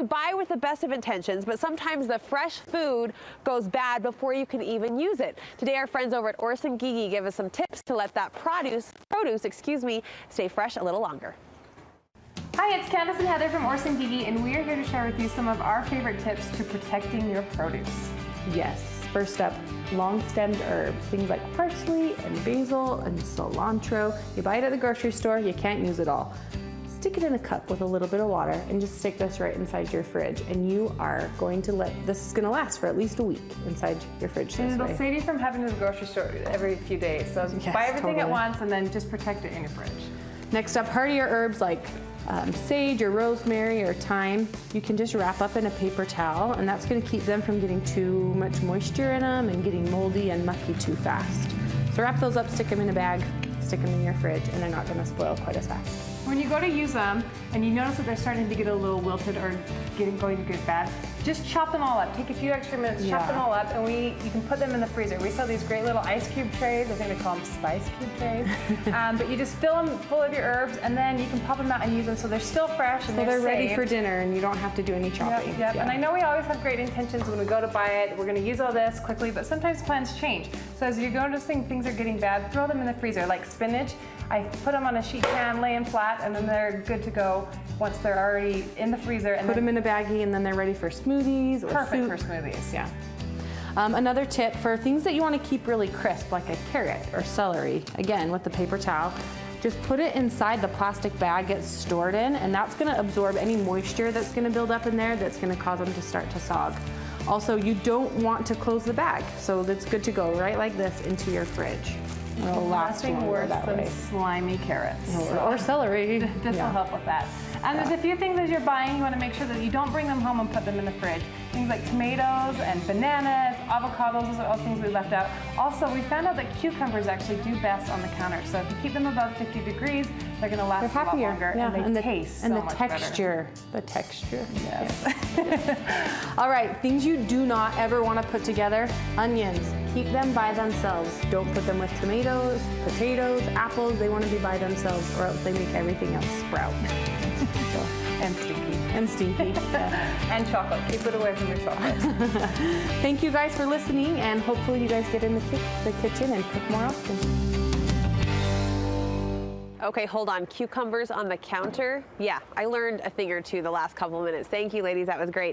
You buy with the best of intentions, but sometimes the fresh food goes bad before you can even use it. Today, our friends over at Orson Gigi give us some tips to let that produce, stay fresh a little longer. Hi, it's Candace and Heather from Orson Gigi, and we are here to share with you some of our favorite tips to protecting your produce. Yes, first up, long-stemmed herbs, things like parsley and basil and cilantro. You buy it at the grocery store, you can't use it all. Stick it in a cup with a little bit of water and just stick this right inside your fridge, and you are going to this is going to last for at least a week inside your fridge. And it'll save you from having to the grocery store every few days. So yes, buy everything totally at once and then just protect it in your fridge. Next up, hardier herbs like sage or rosemary or thyme, you can just wrap up in a paper towel, and that's going to keep them from getting too much moisture in them and getting moldy and mucky too fast. So wrap those up, stick them in a bag, stick them in your fridge, and they're not going to spoil quite as fast. When you go to use them and you notice that they're starting to get a little wilted or going to get bad, just chop them all up. Take a few extra minutes, chop them all up, and you can put them in the freezer. We sell these great little ice cube trays. I think they call them spice cube trays. But you just fill them full of your herbs, and then you can pop them out and use them so they're still fresh and they're ready for dinner, and you don't have to do any chopping. Yep. And I know we always have great intentions when we go to buy it. We're going to use all this quickly, but sometimes plans change. So as you're noticing things are getting bad, throw them in the freezer. Like spinach, I put them on a sheet pan, lay them flat, and then they're good to go once they're already in the freezer. And put them in a baggie, and then they're ready for smoothies or perfect soup. for smoothies. Yeah. Another tip for things that you want to keep really crisp, like a carrot or celery, again with the paper towel, just put it inside the plastic bag it's stored in, and that's going to absorb any moisture that's going to build up in there that's going to cause them to start to sog. Also, you don't want to close the bag, so that's good to go right like this into your fridge. Nothing worse than slimy carrots. Or celery. This will help with that. And there's a few things as you're buying, you want to make sure that you don't bring them home and put them in the fridge. Things like tomatoes and bananas, avocados, those are all things we left out. Also, we found out that cucumbers actually do best on the counter. So if you keep them above 50 degrees, they're going to last a lot longer, and they taste so much better. The texture. Yes. All right, things you do not ever want to put together. Onions, keep them by themselves. Don't put them with tomatoes, potatoes, apples. They want to be by themselves, or else they make everything else sprout. And stinky. And stinky. Yeah. And chocolate. Keep it away from your chocolate. Thank you guys for listening, and hopefully you guys get in the kitchen and cook more often. Okay, hold on. Cucumbers on the counter? Yeah, I learned a thing or two the last couple of minutes. Thank you, ladies. That was great.